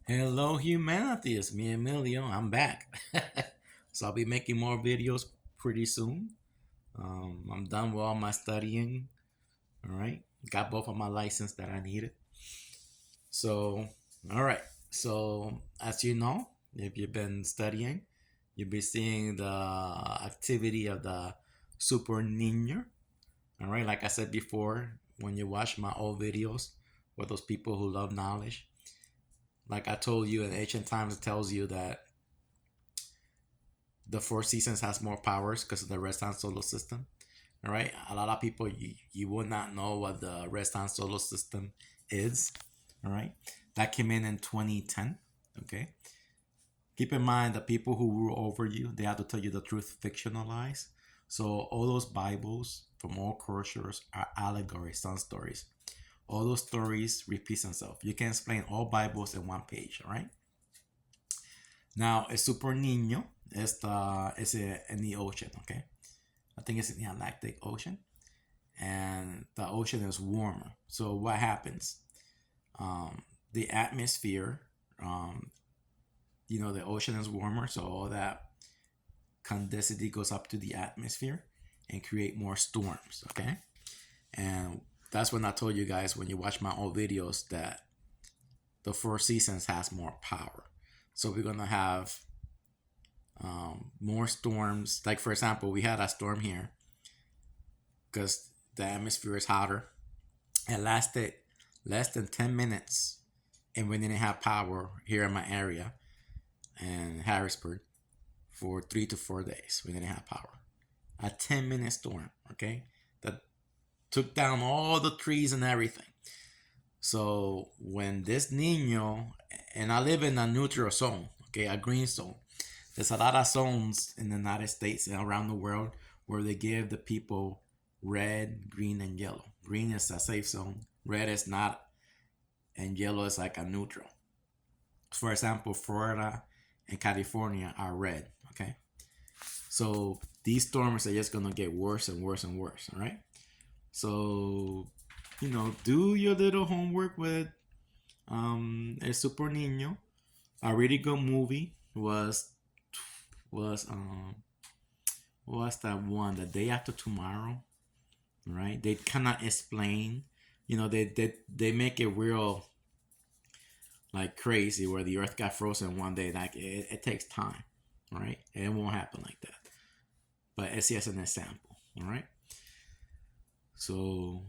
Hello, humanity. It's me, Emilio. I'm back. So I'll be making more videos pretty soon. I'm done with all my studying. All right. Got both of my license that I needed. So, all right. So, as you know, if you've been studying, you'll be seeing the activity of the super nino. All right. Like I said before, when you watch my old videos with those people who love knowledge, like I told you in ancient times, it tells you that the Four Seasons has more powers because of the Red solar system. All right, a lot of people you would not know what the Red solar system is. All right, that came in 2010. Okay, keep in mind the people who rule over you, they have to tell you the truth, fictionalized. So all those Bibles from all cultures are allegories, sun stories. All those stories repeat themselves. You can explain all Bibles in one page. All right. Now, a super nino in the ocean, okay? I think it's in the Atlantic Ocean, and the ocean is warmer. So what happens? The atmosphere, um, the ocean is warmer, so all that condensity goes up to the atmosphere and create more storms, okay? And that's when I told you guys when you watch my old videos that the Four Seasons has more power. So we're gonna have more storms. Like for example, we had a storm here because the atmosphere is hotter. It lasted less than 10 minutes, and we didn't have power here in my area in Harrisburg for 3 to 4 days. We didn't have power. A 10-minute storm, okay, that took down all the trees and everything. So when this Nino, and I live in a neutral zone, okay, a green zone. There's a lot of zones in the United States and around the world where they give the people red, green, and yellow. Green is a safe zone, red is not, and yellow is like a neutral. For example, Florida and California are red, okay? So these storms are just gonna get worse and worse and worse, all right? So, do your little homework with El Super Nino. A really good movie was what's that one? The Day After Tomorrow, right? They cannot explain. They make it real like crazy where the Earth got frozen one day. Like it takes time, right? It won't happen like that. But it's just an example, all right? So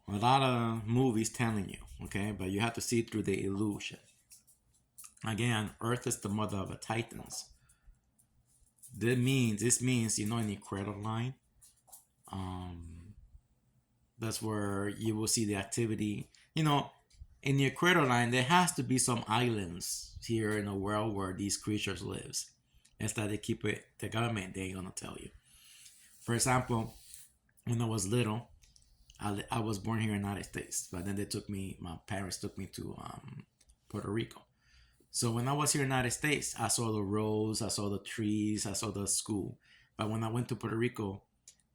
a lot of movies telling you, okay, but you have to see through the illusion. Again, Earth is the mother of the Titans. This means in the cradle line, um, that's where you will see the activity. In the equator line, there has to be some islands here in the world where these creatures lives. Instead, they keep it. The government they ain't gonna tell you. For example, when I was little, I was born here in the United States, but then my parents took me to Puerto Rico. So when I was here in the United States, I saw the roads, I saw the trees, I saw the school. But when I went to Puerto Rico,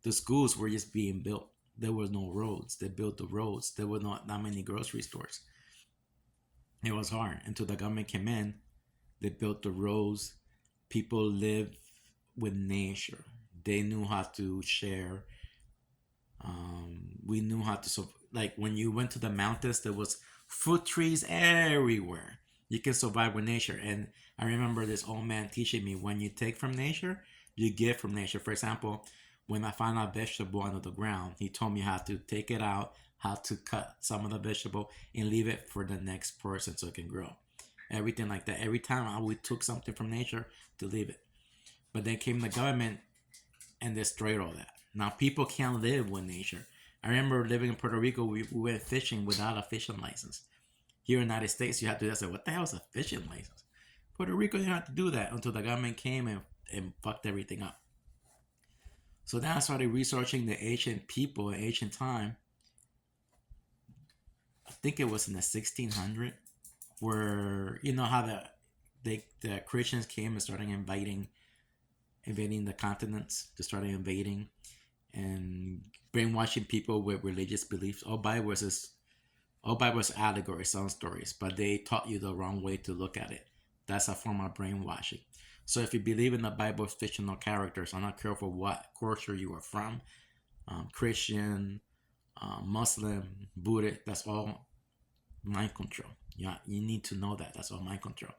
the schools were just being built. There was no roads. They built the roads. There were not that many grocery stores. It was hard until the government came in. They built the roads. People lived with nature. They knew how to share. We knew how to like when you went to the mountains, there was fruit trees everywhere. You can survive with nature. And I remember this old man teaching me when you take from nature, you get from nature. For example, when I found a vegetable under the ground, he told me how to take it out, how to cut some of the vegetable and leave it for the next person so it can grow. Everything like that. Every time I would took something from nature to leave it. But then came the government and destroyed all that. Now people can't live with nature. I remember living in Puerto Rico, we went fishing without a fishing license. Here in the United States, you have to say, what the hell is a fishing license? Puerto Rico, you didn't have to do that until the government came and fucked everything up. So then I started researching the ancient people in ancient time. I think it was in the 1600, where you know how the Christians came and started invading the continents. They started invading and brainwashing people with religious beliefs. All Bible is All Bible is allegory, some stories, but they taught you the wrong way to look at it. That's a form of brainwashing. So if you believe in the Bible's fictional characters, I'm not careful what culture you are from, Christian, Muslim, Buddhist, that's all mind control. Yeah, you need to know that. That's all mind control.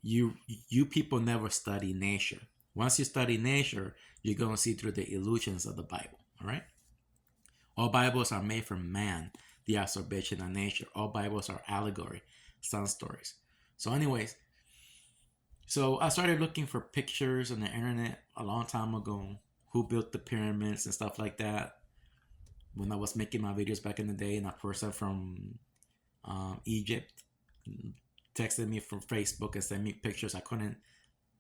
You you people never study nature. Once you study nature, you're gonna see through the illusions of the Bible. All right. All Bibles are made from man, the observation of nature. All Bibles are allegory, some stories. So, anyways, so I started looking for pictures on the internet a long time ago. Who built the pyramids and stuff like that? When I was making my videos back in the day, and a person from Egypt texted me from Facebook and sent me pictures. I couldn't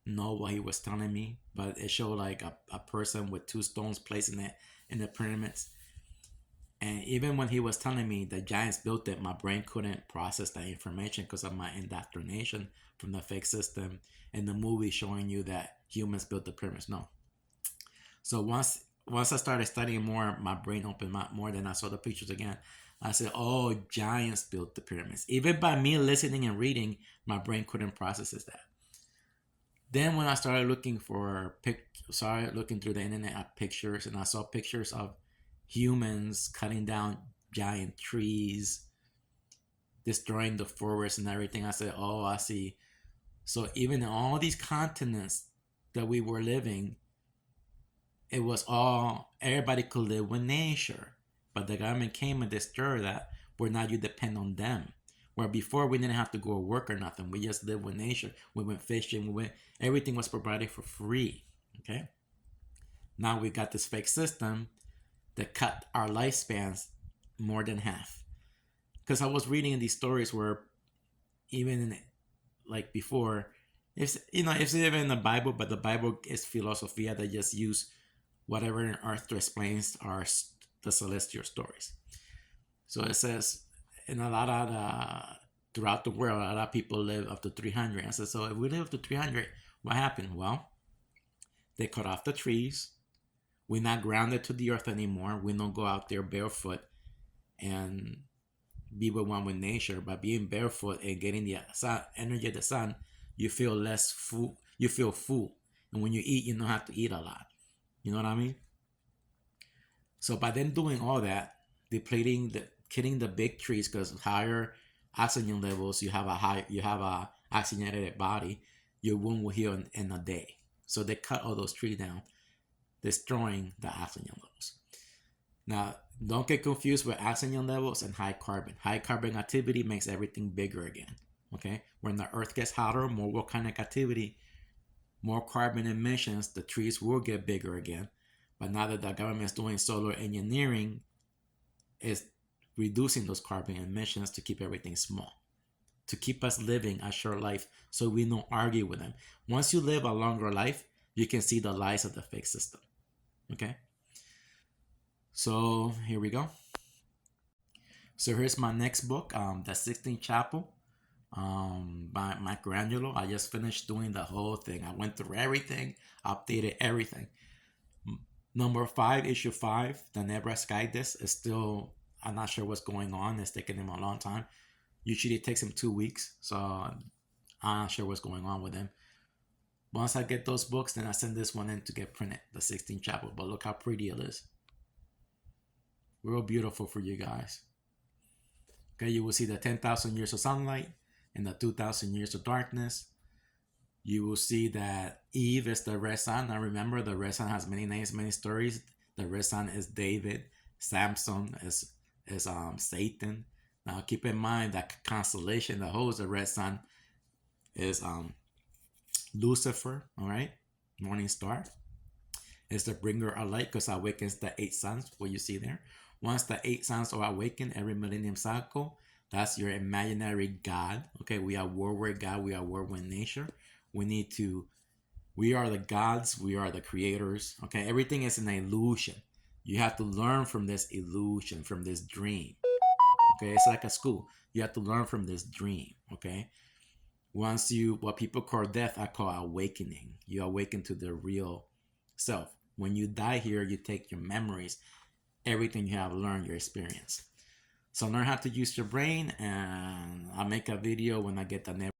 know what he was telling me, but it showed like a person with two stones placed in the pyramids. And even when he was telling me the giants built it, my brain couldn't process that information because of my indoctrination from the fake system and the movie showing you that humans built the pyramids. No. So once I started studying more, my brain opened up more. Then I saw the pictures again. I said, "Oh, giants built the pyramids." Even by me listening and reading, my brain couldn't process that. Then when I started looking started looking through the internet at pictures, and I saw pictures of humans cutting down giant trees, destroying the forest and everything. I said, "Oh, I see." So even in all these continents that we were living, it was all everybody could live with nature, but the government came and destroyed that. Where now you depend on them. Where before we didn't have to go to work or nothing. We just lived with nature. We went fishing. Everything was provided for free. Okay. Now we got this fake system that cut our lifespans more than half. Because I was reading these stories where even in, like before, it's even in the Bible, but the Bible is philosophia that just use whatever in earth to explain the celestial stories. So it says in a lot of throughout the world, a lot of people live up to 300. I said, so if we live up to 300, what happened? Well, they cut off the trees. We're not grounded to the earth anymore. We don't go out there barefoot and be with one with nature. By being barefoot and getting the energy of the sun, you feel less full. You feel full, and when you eat, you don't have to eat a lot. You know what I mean? So by them doing all that, killing the big trees because higher oxygen levels, you have a oxygenated body, your wound will heal in a day. So they cut all those trees down, destroying the oxygen levels. Now, don't get confused with oxygen levels and high carbon. High carbon activity makes everything bigger again. Okay, when the earth gets hotter, more volcanic activity, more carbon emissions, the trees will get bigger again. But now that the government is doing solar engineering, is reducing those carbon emissions to keep everything small, to keep us living a short life so we don't argue with them. Once you live a longer life, you can see the lies of the fake system. Okay? So here we go. So here's my next book, The Sistine Chapel, by Michelangelo. I just finished doing the whole thing. I went through everything, updated everything. Number 5, issue 5, the Nebraska Disc is still, I'm not sure what's going on. It's taking him a long time. Usually it takes him 2 weeks, so I'm not sure what's going on with him. Once I get those books, then I send this one in to get printed, the 16th chapel. But look how pretty it is. Real beautiful for you guys. Okay, you will see the 10,000 years of sunlight and the 2,000 years of darkness. You will see that Eve is the red sun. Now remember, the red sun has many names, many stories. The red sun is David. Samson is Satan. Now keep in mind that constellation that holds the red sun is Lucifer. All right, morning star is the bringer of light because awakens the 8 suns. What you see there. Once the 8 suns are awakened every millennium cycle, that's your imaginary God. Okay, we are war with God. We are war with nature. We are the gods. We are the creators. Okay, everything is an illusion. You have to learn from this illusion, from this dream. Okay, it's like a school. You have to learn from this dream. Okay, what people call death, I call awakening. You awaken to the real self. When you die here, you take your memories, everything you have learned, your experience. So learn how to use your brain, and I'll make a video when I get the network